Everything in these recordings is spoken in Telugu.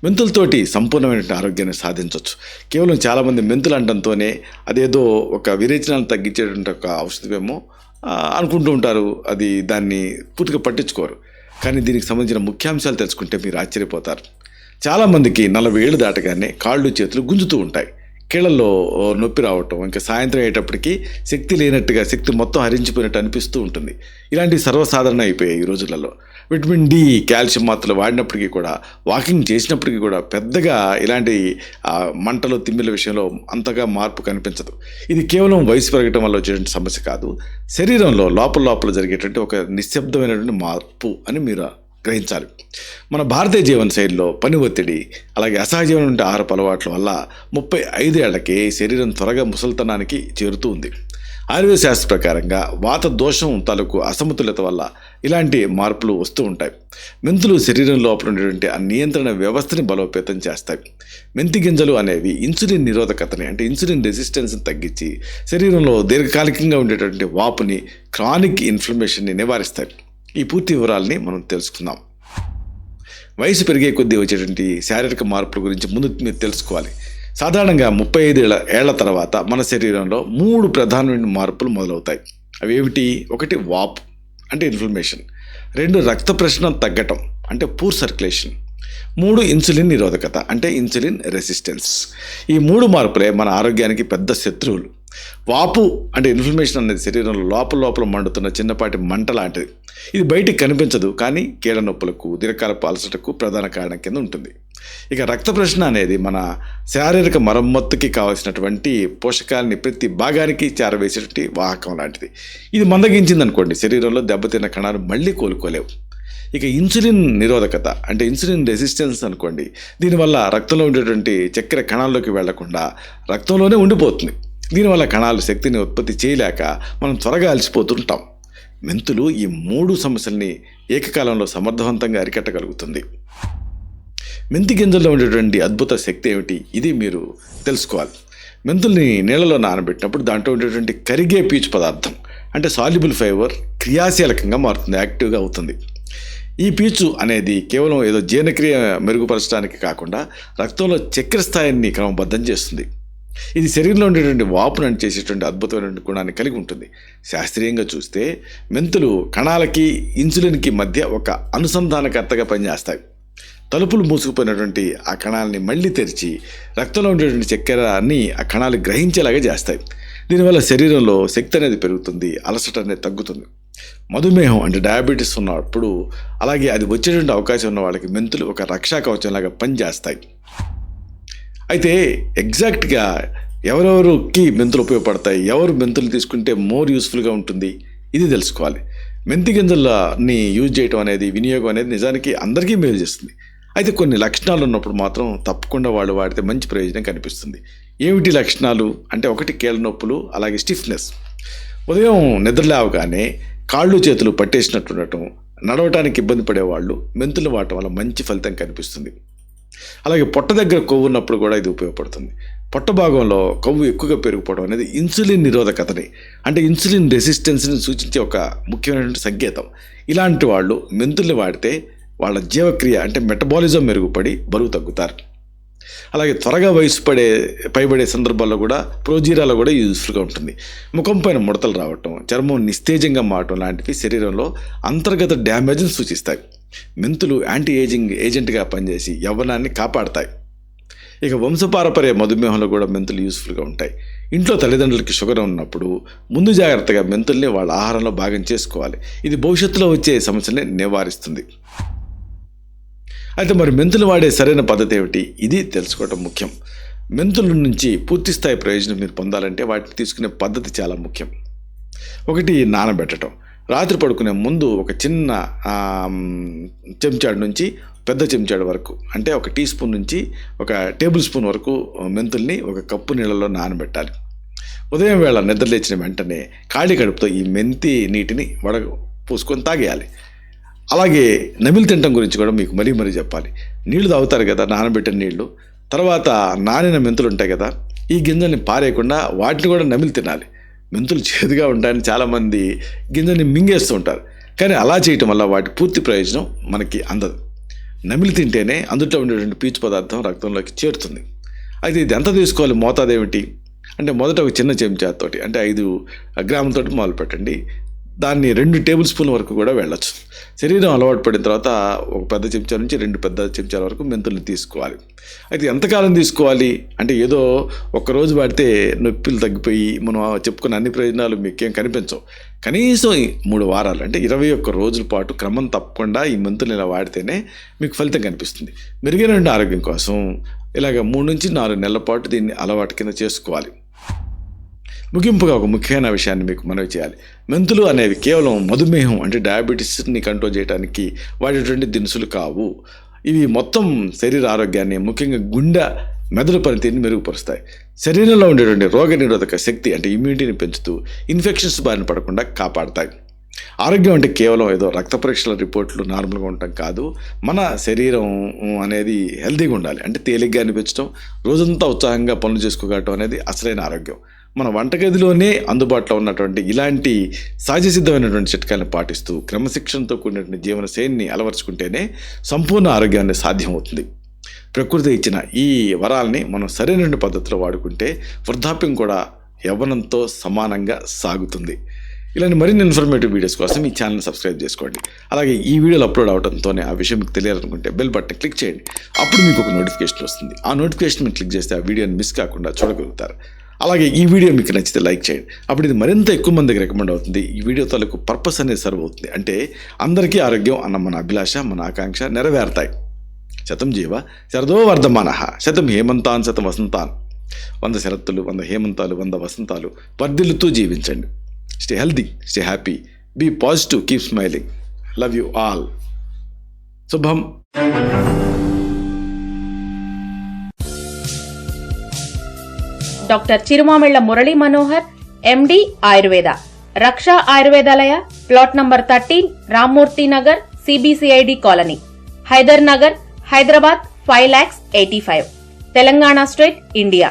మెంతులతోటి సంపూర్ణమైనటువంటి ఆరోగ్యాన్ని సాధించవచ్చు. కేవలం చాలామంది మెంతులు అనడంతోనే అదేదో ఒక విరేచనాలను తగ్గించేటువంటి ఒక ఔషధమేమో అనుకుంటూ ఉంటారు. దాన్ని పూర్తిగా పట్టించుకోరు. కానీ దీనికి సంబంధించిన ముఖ్యాంశాలు తెలుసుకుంటే మీరు ఆశ్చర్యపోతారు. చాలామందికి 40 ఏళ్ళు దాటగానే కాళ్ళు చేతులు గుంజుతూ ఉంటాయి. కీళ్ళల్లో నొప్పి రావటం, ఇంకా సాయంత్రం అయ్యేటప్పటికి శక్తి లేనట్టుగా, శక్తి మొత్తం హరించిపోయినట్టు అనిపిస్తూ ఉంటుంది. ఇలాంటివి సర్వసాధారణ అయిపోయాయి ఈ రోజులలో. విటమిన్ డి, కాల్షియం మాత్రలు వాడినప్పటికీ కూడా, వాకింగ్ చేసినప్పటికీ కూడా పెద్దగా ఇలాంటి మంటలు, తిమ్మిల విషయంలో అంతగా మార్పు కనిపించదు. ఇది కేవలం వయసు పెరగటం వల్ల వచ్చేటువంటి సమస్య కాదు. శరీరంలో లోపల జరిగేటువంటి ఒక నిశ్శబ్దమైనటువంటి మార్పు అని మీరు గ్రహించాలి. మన భారతీయ జీవన శైలిలో పని ఒత్తిడి, అలాగే అసహజమైనటువంటి ఆహారపు అలవాట్ల వల్ల 35 ఏళ్లకే శరీరం త్వరగా ముసలితనానికి చేరుతూ ఉంది. ఆయుర్వేద శాస్త్ర ప్రకారంగా వాత దోషం తాలూకు అసమతుల్యత వల్ల ఇలాంటి మార్పులు వస్తూ ఉంటాయి. మెంతులు శరీరం లోపల ఉండేటువంటి ఆ నియంత్రణ వ్యవస్థని బలోపేతం చేస్తాయి. మెంతి గింజలు అనేవి ఇన్సులిన్ నిరోధకతని, అంటే ఇన్సులిన్ రెసిస్టెన్స్ని తగ్గించి శరీరంలో దీర్ఘకాలికంగా ఉండేటువంటి వాపుని, క్రానిక్ ఇన్ఫ్లమేషన్ని నివారిస్తాయి. ఈ పూర్తి వివరాలని మనం తెలుసుకుందాం. వయసు పెరిగే కొద్దీ వచ్చేటువంటి శారీరక మార్పుల గురించి ముందు మీరు తెలుసుకోవాలి. సాధారణంగా 35 ఏళ్ల తర్వాత మన శరీరంలో 3 ప్రధానమైన మార్పులు మొదలవుతాయి. అవి ఏమిటి? 1 వాపు అంటే ఇన్ఫ్లమేషన్, 2 రక్త ప్రసరణ తగ్గటం అంటే పూర్ సర్క్యులేషన్, 3 ఇన్సులిన్ నిరోధకత అంటే ఇన్సులిన్ రెసిస్టెన్స్. ఈ 3 మార్పులే మన ఆరోగ్యానికి పెద్ద శత్రువులు. వాపు అంటే ఇన్ఫ్లమేషన్ అనేది శరీరంలో లోపల మండుతున్న చిన్నపాటి మంట లాంటిది. ఇది బయటికి కనిపించదు, కానీ కీళ్ళ నొప్పులకు, దీర్ఘకాలపు అలసటకు ప్రధాన కారణం కింద ఉంటుంది. ఇక రక్త ప్రసరణ అనేది మన శారీరక మరమ్మతుకి కావాల్సినటువంటి పోషకాలని ప్రతి భాగానికి చేరవేసేటువంటి వాహకం లాంటిది. ఇది మందగించింది అనుకోండి, శరీరంలో దెబ్బతిన్న కణాలు మళ్ళీ కోలుకోలేవు. ఇక ఇన్సులిన్ నిరోధకత అంటే ఇన్సులిన్ రెసిస్టెన్స్ అనుకోండి, దీనివల్ల రక్తంలో ఉండేటువంటి చక్కెర కణాల్లోకి వెళ్లకుండా రక్తంలోనే ఉండిపోతుంది. దీనివల్ల కణాలు శక్తిని ఉత్పత్తి చేయలేక మనం త్వరగా అలసిపోతుంటాం. మెంతులు ఈ 3 సమస్యల్ని ఏకకాలంలో సమర్థవంతంగా అరికట్టగలుగుతుంది. మెంతి గింజల్లో ఉండేటువంటి అద్భుత శక్తి ఏమిటి? ఇది మీరు తెలుసుకోవాలి. మెంతుల్ని నీళ్ళలో నానబెట్టినప్పుడు దాంట్లో ఉండేటువంటి కరిగే పీచు పదార్థం అంటే సాల్యుబుల్ ఫైబర్ క్రియాశీలకంగా మారుతుంది, యాక్టివ్గా అవుతుంది. ఈ పీచు అనేది కేవలం ఏదో జీర్ణక్రియ మెరుగుపరచడానికి కాకుండా రక్తంలో చక్కెర స్థాయిని క్రమబద్ధం చేస్తుంది. ఇది శరీరంలో ఉండేటువంటి వాపును చేసేటువంటి అద్భుతమైనటువంటి గుణాన్ని కలిగి ఉంటుంది. శాస్త్రీయంగా చూస్తే మెంతులు కణాలకి, ఇన్సులిన్కి మధ్య ఒక అనుసంధానకర్తగా పనిచేస్తాయి. తలుపులు మూసుకుపోయినటువంటి ఆ కణాలని మళ్ళీ తెరిచి రక్తంలో ఉండేటువంటి చక్కెరని ఆ కణాలు గ్రహించేలాగా చేస్తాయి. దీనివల్ల శరీరంలో శక్తి అనేది పెరుగుతుంది, అలసట అనేది తగ్గుతుంది. మధుమేహం అంటే డయాబెటీస్ ఉన్నప్పుడు, అలాగే అది వచ్చేటువంటి అవకాశం ఉన్న వాళ్ళకి మెంతులు ఒక రక్షా కవచంలాగా పనిచేస్తాయి. అయితే ఎగ్జాక్ట్గా ఎవరెవరికి మెంతులు ఉపయోగపడతాయి, ఎవరు మెంతులు తీసుకుంటే మోర్ యూస్ఫుల్గా ఉంటుంది, ఇది తెలుసుకోవాలి. మెంతి గింజలని యూజ్ చేయడం అనేది, వినియోగం అనేది నిజానికి అందరికీ మేలు చేస్తుంది. అయితే కొన్ని లక్షణాలు ఉన్నప్పుడు మాత్రం తప్పకుండా వాళ్ళు వాడితే మంచి ప్రయోజనం కనిపిస్తుంది. ఏమిటి లక్షణాలు అంటే? 1 కీళ్ళ నొప్పులు, అలాగే స్టిఫ్నెస్. ఉదయం నిద్రలేవగానే కాళ్ళు చేతులు పట్టేసినట్టు ఉండటం, నడవటానికి ఇబ్బంది పడేవాళ్ళు మెంతులు వాడటం వల్ల మంచి ఫలితం కనిపిస్తుంది. అలాగే పొట్ట దగ్గర కొవ్వు ఉన్నప్పుడు కూడా ఇది ఉపయోగపడుతుంది. పొట్ట భాగంలో కొవ్వు ఎక్కువగా పెరిగిపోవడం అనేది ఇన్సులిన్ నిరోధకతని అంటే ఇన్సులిన్ రెసిస్టెన్స్ని సూచించే ఒక ముఖ్యమైనటువంటి సంకేతం. ఇలాంటి వాళ్ళు మెంతుల్ని వాడితే వాళ్ళ జీవక్రియ అంటే మెటబాలిజం మెరుగుపడి బరువు తగ్గుతారు. అలాగే త్వరగా వయసు పైబడే సందర్భాల్లో కూడా ప్రోజీరాలో కూడా యూజ్ఫుల్గా ఉంటుంది. ముఖం పైన ముడతలు రావటం, చర్మం నిస్తేజంగా మారటం లాంటివి శరీరంలో అంతర్గత డ్యామేజ్ని సూచిస్తాయి. మెంతులు యాంటీ ఏజింగ్ ఏజెంట్గా పనిచేసి యవ్వనాన్ని కాపాడతాయి. ఇక వంశపారపర్య మధుమేహంలో కూడా మెంతులు యూస్ఫుల్గా ఉంటాయి. ఇంట్లో తల్లిదండ్రులకి షుగర్ ఉన్నప్పుడు ముందు జాగ్రత్తగా మెంతుల్ని వాళ్ళ ఆహారంలో భాగం చేసుకోవాలి. ఇది భవిష్యత్తులో వచ్చే సమస్యల్ని నివారిస్తుంది. అయితే మరి మెంతులు వాడే సరైన పద్ధతి ఏమిటి? ఇది తెలుసుకోవడం ముఖ్యం. మెంతుల నుంచి పూర్తిస్థాయి ప్రయోజనం మీరు పొందాలంటే వాటిని తీసుకునే పద్ధతి చాలా ముఖ్యం. 1 నానబెట్టడం. రాత్రి పడుకునే ముందు ఒక చిన్న చెంచాడు నుంచి పెద్ద చెంచాడు వరకు, అంటే 1 టీ స్పూన్ నుంచి 1 టేబుల్ స్పూన్ వరకు మెంతుల్ని 1 కప్పు నీళ్ళలో నానబెట్టాలి. ఉదయం వేళ నిద్రలేచిన వెంటనే ఖాళీ కడుపుతో ఈ మెంతి నీటిని పోసుకొని తాగేయాలి. అలాగే నమిలి తినటం గురించి కూడా మీకు మరీ చెప్పాలి. నీళ్లు తాగుతారు కదా, నానబెట్టిన నీళ్లు, తర్వాత నానిన మెంతులు ఉంటాయి కదా, ఈ గింజల్ని పారేయకుండా వాటిని కూడా నమిలి తినాలి. మెంతులు చేదుగా ఉంటాయని చాలామంది గింజల్ని మింగేస్తూ ఉంటారు, కానీ అలా చేయటం వల్ల వాటి పూర్తి ప్రయోజనం మనకి అందదు. నమిలి తింటేనే అందులో ఉండేటువంటి పీచు పదార్థం రక్తంలోకి చేరుతుంది. అయితే ఇది ఎంత తీసుకోవాలి, మోతాదు ఏమిటి అంటే మొదట ఒక చిన్న చెంచాతోటి అంటే 5 గ్రాములతోటి మొదలు పెట్టండి. దాన్ని 2 టేబుల్ స్పూన్ల వరకు కూడా వెళ్ళచ్చు. శరీరం అలవాటు పడిన తర్వాత ఒక పెద్ద చెంచా నుంచి 2 పెద్ద చెంచాల వరకు మెంతుల్ని తీసుకోవాలి. అయితే ఎంతకాలం తీసుకోవాలి అంటే ఏదో ఒక్కరోజు వాడితే నొప్పులు తగ్గిపోయి మనం చెప్పుకున్న అన్ని ప్రయోజనాలు మీకేం కనిపించవు. కనీసం 3 వారాలు అంటే 21 రోజుల పాటు క్రమం తప్పకుండా ఈ మెంతులు ఇలా వాడితేనే మీకు ఫలితం కనిపిస్తుంది. మెరుగైన ఆరోగ్యం కోసం ఇలాగ 3 నుంచి 4 నెలల పాటు దీన్ని అలవాటు కింద చేసుకోవాలి. ముగింపుగా ఒక ముఖ్యమైన విషయాన్ని మీకు మనవి చేయాలి. మెంతులు అనేవి కేవలం మధుమేహం అంటే డయాబెటీస్ని కంట్రోల్ చేయడానికి వాడేటువంటి దినుసులు కావు. ఇవి మొత్తం శరీర ఆరోగ్యాన్ని, ముఖ్యంగా గుండె మెదడు పనితీరుని మెరుగుపరుస్తాయి. శరీరంలో ఉండేటువంటి రోగనిరోధక శక్తి అంటే ఇమ్యూనిటీని పెంచుతూ ఇన్ఫెక్షన్స్ బారిన పడకుండా కాపాడతాయి. ఆరోగ్యం అంటే కేవలం ఏదో రక్త పరీక్షల రిపోర్ట్లు నార్మల్గా ఉండటం కాదు. మన శరీరం అనేది హెల్తీగా ఉండాలి. అంటే తేలిగ్గా అనిపించడం, రోజంతా ఉత్సాహంగా పనులు చేసుకోగలటం అనేది అసలైన ఆరోగ్యం. మన వంటగదిలోనే అందుబాటులో ఉన్నటువంటి ఇలాంటి సహజ సిద్ధమైనటువంటి చిట్కాలను పాటిస్తూ క్రమశిక్షణతో కూడినటువంటి జీవన శైలిని అలవర్చుకుంటేనే సంపూర్ణ ఆరోగ్యాన్ని సాధ్యమవుతుంది. ప్రకృతి ఇచ్చిన ఈ వరాలని మనం సరైన పద్ధతిలో వాడుకుంటే వృద్ధాప్యం కూడా యవ్వనంతో సమానంగా సాగుతుంది. ఇలాంటి మరిన్ని ఇన్ఫర్మేటివ్ వీడియోస్ కోసం ఈ ఛానల్ సబ్స్క్రైబ్ చేసుకోండి. అలాగే ఈ వీడియోలు అప్లోడ్ అవడంతోనే ఆ విషయం మీకు తెలియాలనుకుంటే బెల్ బటన్ క్లిక్ చేయండి. అప్పుడు మీకు ఒక నోటిఫికేషన్ వస్తుంది. ఆ నోటిఫికేషన్ మీరు క్లిక్ చేస్తే ఆ వీడియోని మిస్ కాకుండా చూడగలుగుతారు. అలాగే ఈ వీడియో మీకు నచ్చితే లైక్ చేయండి. అప్పుడు ఇది మరింత ఎక్కువ మందికి రికమెండ్ అవుతుంది. ఈ వీడియో తాలూకు పర్పస్ అనేది సర్వ్ అవుతుంది. అంటే అందరికీ ఆరోగ్యం అన్న మన అభిలాష, మన ఆకాంక్ష నెరవేరుతాయి. శతం జీవ శరదో వర్ధమానః, శతం హేమంతాన్ శతం వసంతాన్. 100 శరత్తులు, 100 హేమంతాలు, 100 వసంతాలు వర్ధిల్లుతూ జీవించండి. Stay healthy, stay happy, be positive, keep smiling. Love you all. శుభం. Doctor Chirumamilla Murali Manohar, MD, Ayurveda, Raksha Ayurvedalaya, plot number 13, Rammurthy Nagar, CBCID colony, Hyder Nagar, Hyderabad 5,85,000, Telangana state, India.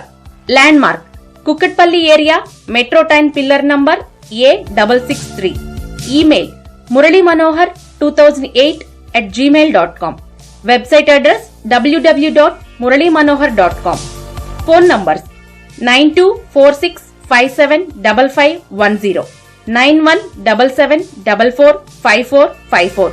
Landmark Kukatpally area, metro train pillar number A663. Email muralymanohar2008@gmail.com. Website address www.muralymanohar.com. Phone numbers 9246575510, 9177445454.